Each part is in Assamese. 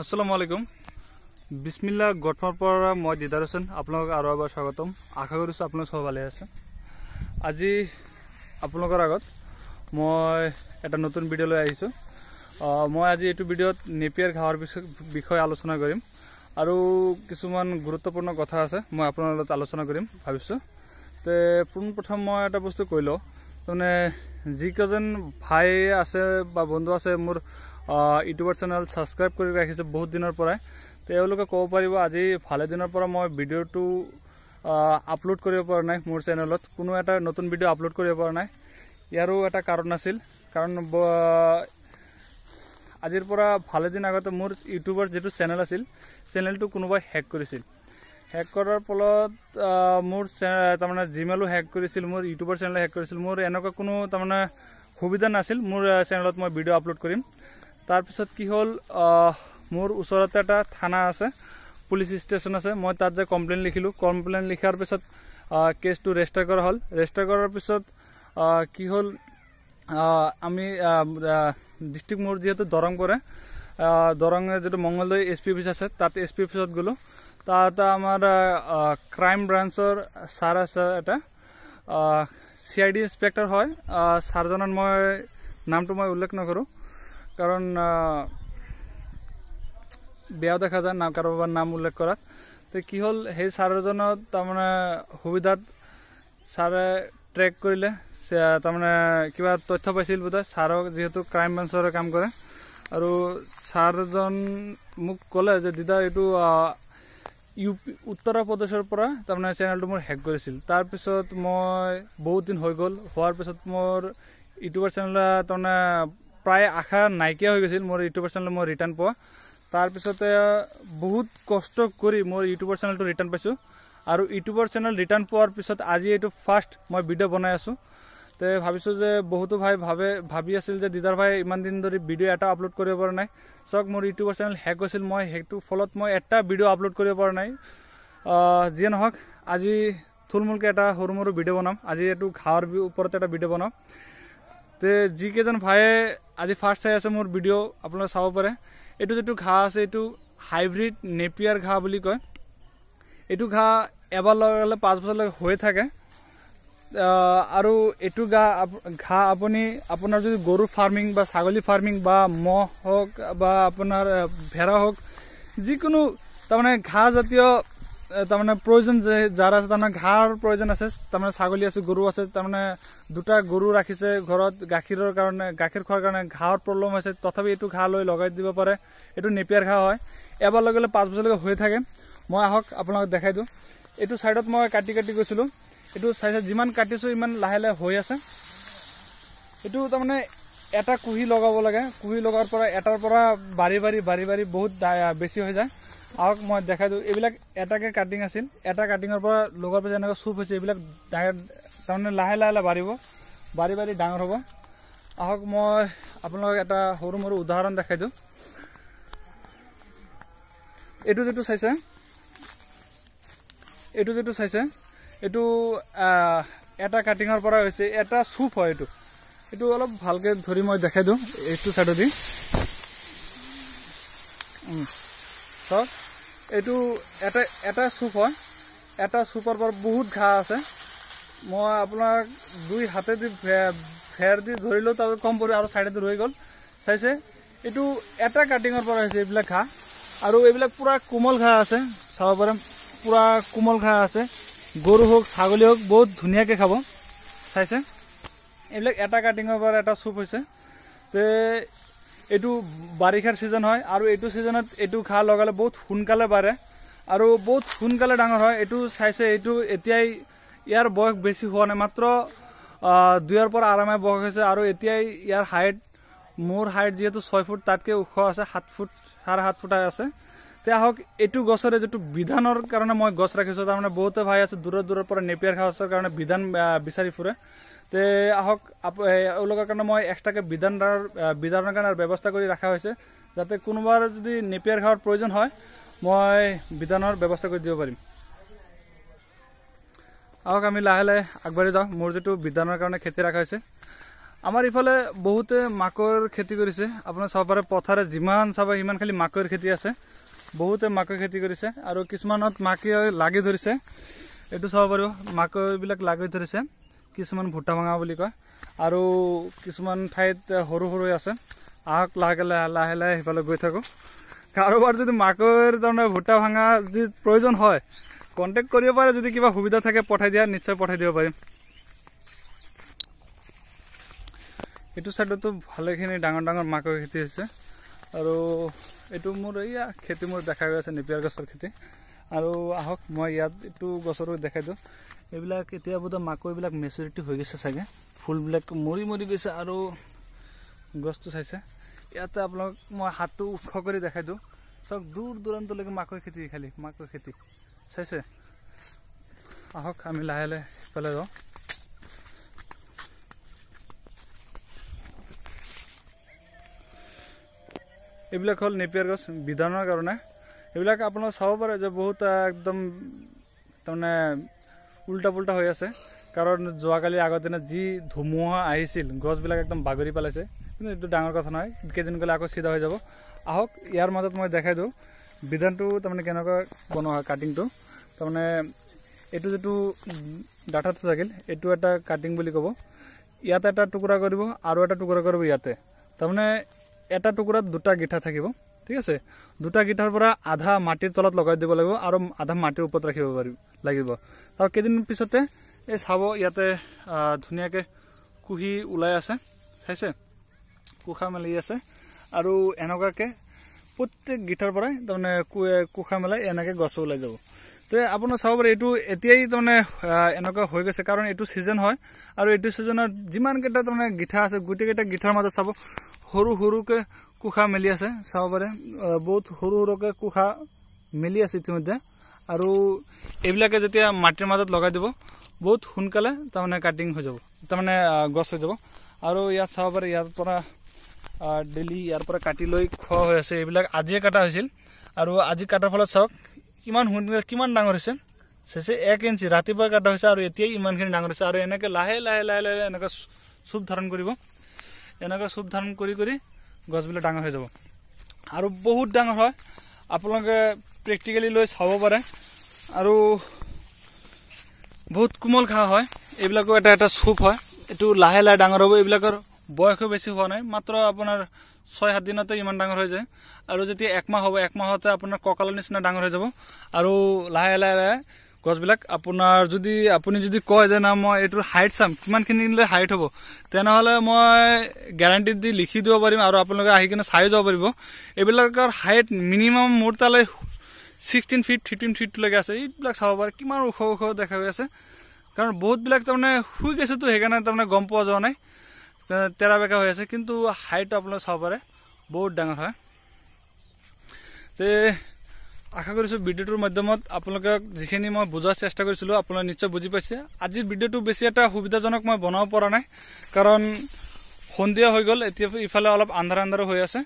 আসসালামু আলাইকুম বিসমিল্লাহ গঠনৰ পৰা মই দিদাৰ হোসেন আপোনালোকক আৰু এবাৰ স্বাগতম আশা কৰিছো আপোনালোক সব ভালে আছে আজি আপোনালোকৰ আগত মই এটা নতুন ভিডিও লৈ আহিছো মই আজি এইটো ভিডিওত নেপিয়াৰ ঘাঁহৰ বিষয়ে আলোচনা কৰিম আৰু কিছুমান গুৰুত্বপূৰ্ণ কথা আছে মই আপোনালোকৰ লগত আলোচনা কৰিম ভাবিছো তে প্ৰথম মই এটা বস্তু কইলো মানে যিকজন ভাই আছে বা বন্ধু আছে মোৰ ইউটিউবৰ চেনেল সাবস্ক্ৰাইব কৰি ৰাখিছে বহুত দিনৰ পৰা তেওঁলোকে ক'ব পাৰিব আজি ভালে দিনৰ পৰা মই ভিডিওটো আপলোড কৰিব পৰা নাই মোৰ চেনেলত কোনো এটা নতুন ভিডিও আপলোড কৰিব পৰা নাই ইয়াৰো এটা কাৰণ আছিল কাৰণ আজিৰ পৰা ভালে দিন আগতে মোৰ ইউটিউবৰ যেটো চেনেল আছিল চেনেলটো কোনোবাই হ্যাক কৰিছিল হ্যাক কৰাৰ ফলত মোৰ তাৰমানে জিমেইলো হ্যাক কৰিছিল মোৰ ইউটিউবৰ চেনেল হ্যাক কৰিছিল মোৰ এনেকুৱা কোনো তাৰমানে সুবিধা নাছিল মোৰ চেনেলত মই ভিডিও আপলোড কৰিম তাৰ পিছত কি হল মোৰ ওচৰতে এটা থানা আছে পুলিশ ষ্টেচন আছে মই তাত যে কমপ্লেইন লিখিলো কমপ্লেইন লিখাৰ পিছত কেছটো ৰেজিষ্টাৰ কৰা হল ৰেজিষ্টাৰ কৰাৰ পিছত কি হল আমি ডিস্ট্ৰিক্ট মোৰ যেটো দৰং পৰে দৰঙৰ যেটো মঙ্গলদৈ এসপি অফিস আছে তাত এসপি অফিসত গলো তাত আমাৰ ক্ৰাইম ব্ৰাঞ্চৰ সাৰ আছে এটা সিআইডি ইন্সপেক্টৰ হয় সাৰজনৰ মই নামটো মই উল্লেখ নকৰো কাৰণ বেয়া দেখা যায় না কাৰোবাৰ নাম উল্লেখ কৰাত তে কি হল হে সাৰজনৰ তাৰমানে সুবিধাত সাৰে ট্ৰেক কৰিলে তাৰমানে কিবা তথ্য পাইছিল বুদা সাৰক যেহেতু ক্ৰাইম ব্ৰাঞ্চৰ কাম কৰে আৰু সাৰজন মোক ক'লে যে দিদা এটো ইউপি উত্তৰ প্ৰদেশৰ পৰা তাৰমানে চেনেলটো মোৰ হ্যাক কৰিছিল তাৰ পিছত মই বহুত দিন হৈ গল হোৱাৰ পিছত মোৰ ইউটিউবৰ চেনেল তাৰমানে প্ৰায় আশা নাইকিয়া হৈ গৈছিল মোৰ ইউটিউবৰ চেনেল মই ৰিটাৰ্ন পোৱা তাৰ পিছতে বহুত কষ্ট কৰি মোৰ ইউটিউবৰ চেনেলটো ৰিটাৰ্ন পাইছো আৰু ইউটিউবৰ চেনেল ৰিটাৰ্ন পোৱাৰ পিছত আজি এইটো ফাৰ্স্ট মই ভিডিও বনাই আছো তে ভাবিছো যে বহুতো ভাই ভাবি আছিল যে দিদাৰ ভাই ইমান দিন ধৰি ভিডিও এটা আপলোড কৰিব পৰা নাই সক মোৰ ইউটিউবৰ চেনেল হ্যাক হৈছিল মই হেকটো ফলত মই এটা ভিডিও আপলোড কৰিব পৰা নাই যিয়ে নহক আজি থুলমুলকে এটা হৰুমৰু ভিডিও বনাম আজি এটো ঘাঁহৰ ওপৰত এটা ভিডিও বনাম তে যি কেজন ভাই আজি ফাৰ্স্ট চাই আছে মোৰ ভিডিও আপোনালোকে চাব পাৰে এটো যেটো ঘাঁহ আছে এটো হাইব্ৰিড নেপিয়াৰ ঘাঁহ বুলি কয় এটো ঘাঁহ এবাৰ লগালে 5 বছৰ লৈকে হৈ থাকে আৰু এটো ঘাঁহ আপুনি আপোনাৰ যদি গৰু ফাৰ্মিং বা ছাগলী ফাৰ্মিং বা মহ হওক বা আপোনাৰ ভেড়া হওক যিকোনো তাৰমানে ঘাঁহ জাতীয় তাৰমানে প্ৰয়োজন যাৰ আছে তাৰমানে ঘাঁহৰ প্ৰয়োজন আছে তাৰমানে ছাগলী আছে গৰু আছে তাৰমানে দুটা গৰু ৰাখিছে ঘৰত গাখীৰৰ কাৰণে গাখীৰ খোৱাৰ কাৰণে ঘাঁহৰ প্ৰব্লেম আছে তথাপি এটো ঘাঁহ লৈ লগাই দিব পাৰে এটো নেপিয়াৰ ঘাঁহ হয় এবাৰ লগালে 5 বছৰ লৈকে হৈ থাকে মই আহক আপোনাক দেখাই দিও এটো সাইডত মই কাটি গৈছিলো এটো সাইডত যিমান কাটিছো ইমান লাহে লাহে হৈ আছে এটো তাৰমানে এটা কুহি লগাব লাগে কুহি লগাৰ পৰা এটাৰ পৰা বাৰি বাৰি বহুত বেছি হৈ যায় আহক মই দেখাই দিও এবিলাক এটাকে কাটিং আছিল এটা কাটিংৰ পৰা লগাৰ পিছত এনেকা সুপ হৈছে এবিলাক তাৰমানে লাহে লাহে বাৰি ডাঙৰ হ'ব আহক মই আপোনাক এটা হৰুমৰু উদাহৰণ দেখাই দিও এটো যেটো চাইছে এটো এটা কাটিংৰ পৰা হৈছে এটা সুপ হয় এটো অলপ ভালকে ধৰি মই দেখাই দিও এটো সাইড দি সব এটো এটা সুপ হয় এটা সুপৰ পৰা বহুত ঘাঁহ আছে মই আপোনাক দুই হাতে দি ফেৰ দি ধৰিলো তাৰ কম পৰি আৰু সাইডে দি ৰৈ গল চাইছে এটো এটা কাটিংৰ পৰা হৈছে এইবিলাক ঘাঁহ আৰু এইবিলাক পুৰা কোমল ঘাঁহ আছে চাব পাৰে পুৰা কোমল ঘাঁহ আছে গৰু হোক ছাগলী হোক বহুত ধুনিয়াকে খাব চাইছে এইবিলাক এটা কাটিংৰ পৰা এটা সুপ হৈছে তে এটো বাৰিষাৰ সিজন হয় আৰু এটো সিজনত এটো ঘাঁহ লগালে বহুত সোনকালে বাঢ়ে আৰু বহুত সোনকালে ডাঙৰ হয় এটো চাইছে এটো এতিয়াই ইয়াৰ বয়স বেছি হোৱা নাই মাত্ৰ 2 ৰ পৰা আৰামে বয়স হৈছে আৰু এতিয়াই ইয়াৰ হাইট মোৰ হাইট যেটো 6 ফুট তাতকে ওখ আছে 7 ফুট 7.5 ফুট আছে তে আহক এটো গছৰে যেটো বিধানৰ কাৰণে মই গছ ৰাখিছো তাৰমানে বহুতে ভাই আছে দূৰৰ পৰা নেপিয়াৰ ঘাঁহৰ কাৰণে বিধান বিচাৰি ফুৰে তে আহক ওলোকৰ কাৰণে মই এক্সট্ৰাকে বিধানৰ কাৰণে ব্যৱস্থা কৰি ৰাখা হৈছে যাতে কোনোবাৰ যদি নেপিয়াৰ ঘাঁহৰ প্ৰয়োজন হয় মই বিধানৰ ব্যৱস্থা কৰি দিব পাৰিম আহক আমি লাহে লাহে আগবাঢ়ি যাওঁ মোৰ যেটো বিধানৰ কাৰণে খেতি ৰাখা হৈছে আমাৰ ইফালে বহুতে মাকৈ খেতি কৰিছে আপোনাৰ চাব পাৰে পথাৰে যিমান চাব ইমান খালি মাকৈৰ খেতি আছে বহুতে মাকৈ খেতি কৰিছে আৰু কিছুমানত মাকৈ লাগি ধৰিছে এটো চাব পাৰিব মাকৈ বিলাক লাগি ধৰিছে কিছুমান ভুট্টা ভাঙা বুলি কয় আৰু কিছুমান ঠাইত সৰু সৰু আছে আহক লাহে লাহে ইফালে গৈ থাকো কাৰোবাৰ যদি মাকৈৰ তাৰমানে ভুট্টা ভাঙা যদি প্ৰয়োজন হয় কন্টেক্ট কৰিব পাৰে যদি কিবা সুবিধা থাকে পঠাই দিয়া নিশ্চয় পঠাই দিব পাৰিম এটো সাইডতো ভালেখিনি ডাঙৰ ডাঙৰ মাকৈ খেতি হৈছে আৰু এটো মোৰ ইয়া খেতি মোৰ দেখা গৈ আছে নেপিয়াৰ গছৰ খেতি আৰু আহক মই ইয়াত এটো গছৰ দেখাই দিও এইবিলাক এতিয়া বুদা মাকৈ বিলাক মেচুৰিটি হৈ গৈছে চাগে ফুল বিলাক মৰি গৈছে আৰু গছটো চাইছে ইয়াতে আপোনাক মই হাতটো উঠ কৰি দেখাই দিও সব দূৰ দূৰান্তলৈকে মাকৈ খেতি খালি মাকৈ খেতি চাইছে আহক আমি লাহে লাহে ইফালে যাওঁ এইবিলাক হল নেপিয়াৰ গছ বিধানৰ কাৰণে এইবিলাক আপোনাক চাব পাৰে যে বহুত একদম তাৰমানে উল্টা পুল্টা হৈ আছে কাৰণ যোৱাকালি আগৰ দিনা যি ধুমুহা আহিছিল গছবিলাক একদম বাগৰি পেলাইছে কিন্তু এইটো ডাঙৰ কথা নহয় কেইদিন গ'লে আকৌ সিধা হৈ যাব আহক ইয়াৰ মাজত মই দেখাই দিওঁ বিধানটো তাৰমানে কেনেকুৱা বনোৱা হয় কাটিংটো তাৰমানে এইটো যেটো ডাটাটো থাকিল এইটো এটা কাটিং বুলি ক'ব ইয়াতে এটা টুকুৰা কৰিব আৰু এটা টুকুৰা কৰিব ইয়াতে তাৰমানে এটা টুকুৰাত দুটা গিঠা থাকিব ঠিক আছে দুটা গিঠাৰ পৰা আধা মাটিৰ তলত লগাই দিব লাগিব আৰু আধা মাটিৰ ওপৰত ৰাখিব লাগিব তাৰ কেইদিন পিছতে এই চাব ইয়াতে ধুনিয়াকে কুহি উলাই আছে চাইছে কুখা মেলি আছে আৰু এনেকুৱাকে প্ৰত্যেক গিঠাৰ পৰা তাৰমানে কুখা মেলাই এনেকে গছ ওলাই যাব তো আপোনাৰ চাব পাৰে এইটো এতিয়াই তাৰমানে এনেকুৱা হৈ গৈছে কাৰণ এইটো সিজন হয় আৰু এইটো সিজনত যিমান কেইটা তাৰমানে গিঠা আছে গুটি কেইটা গিঠাৰ মাজত চাব সৰু সৰুকে কুখা মেলি আছে চাব পাৰে বহুত সৰু সৰুকে কুখা মেলি আছে ইতিমধ্যে আৰু এইবিলাকে যেতিয়া মাটিৰ মাজত লগাই দিব বহুত সোনকালে তাৰমানে কাটিং হৈ যাব তাৰমানে গছ হৈ যাব আৰু ইয়াত চাব পাৰে ইয়াৰ পৰা ডেলি ইয়াৰ পৰা কাটি লৈ খোৱা হৈ আছে এইবিলাক আজিয়ে কাটা হৈছিল আৰু আজি কাটাৰ ফলত চাওক কিমান সোনকালে কিমান ডাঙৰ হৈছে সেছে 1 ইঞ্চি ৰাতিপুৱা কাটা হৈছে আৰু এতিয়াই ইমানখিনি ডাঙৰ হৈছে আৰু এনেকে লাহে লাহে এনেকা সুপ ধাৰণ কৰিব এনেকা সুপ ধাৰণ কৰি গছবিলাক ডাঙৰ হৈ যাব আৰু বহুত ডাঙৰ হয় আপোনালোকে প্ৰেক্টিক্যালি লৈ চাব পাৰে আৰু বহুত কোমল খা হয় এইবিলাকো এটা সুপ হয় এটো লাহে লাহে ডাঙৰ হ'ব এইবিলাকৰ বয়স বেছি হোৱা নাই মাত্ৰ আপোনাৰ 6-7 দিনতে ইমান ডাঙৰ হৈ যায় আৰু যেতিয়া 1 মাহ হ'ব 1 মাহতে আপোনাৰ ককালৰ নিচিনা ডাঙৰ হৈ যাব আৰু লাহে লাহে গছবিলাক আপোনাৰ যদি আপুনি যদি কয় যে না মই এটোৰ হাইট চাম কিমানখিনিলৈ হাইট হ'ব তেনেহলে মই গ্যাৰান্টি দি লিখি দিব পাৰিম আৰু আপোনালোকে আহি কিনে চাই যাব পাৰিব এইবিলাকৰ হাইট মিনিমাম মোৰ তালৈ 16 ফিট 15 ফিট লৈকে আছে এইবিলাক চাব পাৰে কিমান ওখ দেখা হৈ আছে কাৰণ বহুত বিলাক তাৰমানে শুই গৈছে তো হেগানে তাৰমানে গম পোৱা যোৱা নাই তেৰা বেকা হৈ আছে কিন্তু হাইট আপোনালোকে চাব পাৰে বহুত ডাঙৰ হয় তে আশা কৰিছো ভিডিওটোৰ মাধ্যমত আপোনালোকে যিখিনি মই বুজাৰ চেষ্টা কৰিছিলো আপোনালোকে নিশ্চয় বুজি পাইছে আজিৰ ভিডিওটো বেছি এটা সুবিধাজনক মই বনাব পৰা নাই কাৰণ সন্ধিয়া হৈ গ'ল এতিয়া ইফালে অলপ আন্ধাৰ হৈ আছে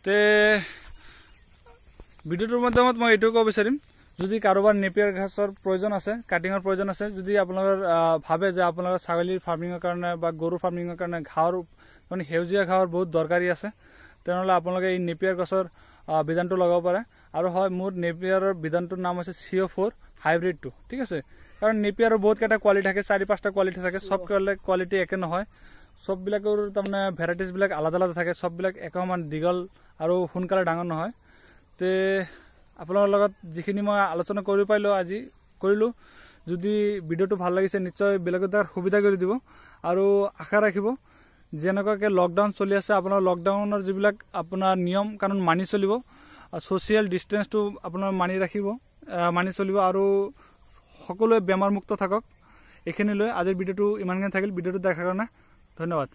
তে ভিডিওটোৰ মাধ্যমত মই এটো ক'ব বিচাৰিম যদি কাৰোবাৰ নেপিয়াৰ ঘাসৰ প্ৰয়োজন আছে কাটিংৰ প্ৰয়োজন আছে যদি আপোনালোকৰ ভাবে যে আপোনালোকৰ ছাগলীৰ ফাৰ্মিংৰ কাৰণে বা গৰু ফাৰ্মিংৰ কাৰণে ঘাঁহৰ মানে হেউজিয়া ঘাঁহৰ বহুত দৰকাৰী আছে তেনেহলে আপোনালোকে এই নেপিয়াৰ গছৰ বিধানটো লগাব পাৰে আৰু হয় মোৰ নেপিয়াৰৰ বিধানটোৰ নাম হৈছে CO4 হাইব্ৰিড 2 ঠিক আছে কাৰণ নেপিয়াৰৰ বহুত কেটা কোৱালিটি থাকে 4-5টা কোৱালিটি থাকে সব কোৱালিটি একে নহয় সব বিলাকৰ তাৰমানে ভ্যাৰাইটিজ বিলাক আলাদা থাকে সব বিলাক একমান দিগল আৰু সোনকালে ডাঙৰ নহয় তে আপোনালোকৰ লগত যিখিনি মই আলোচনা কৰি পাইলো আজি কৰিলো যদি ভিডিওটো ভাল লাগিছে নিশ্চয় বেলেগৰ দ্বাৰা সুবিধা কৰি দিব আৰু আশা ৰাখিব যেনেকৈ লকডাউন চলি আছে আপোনাৰ লকডাউনৰ যিবিলাক আপোনাৰ নিয়ম কানুন মানি চলিব সোশ্যাল ডিস্টেন্সটো আপোনাৰ মানি চলিব আৰু সকলোৱে বেমাৰ মুক্ত থাকক এখিনি লৈ আজিৰ ভিডিওটো ইমানখিনি থাকিল ভিডিওটো দেখাৰ কাৰণে ধন্যবাদ।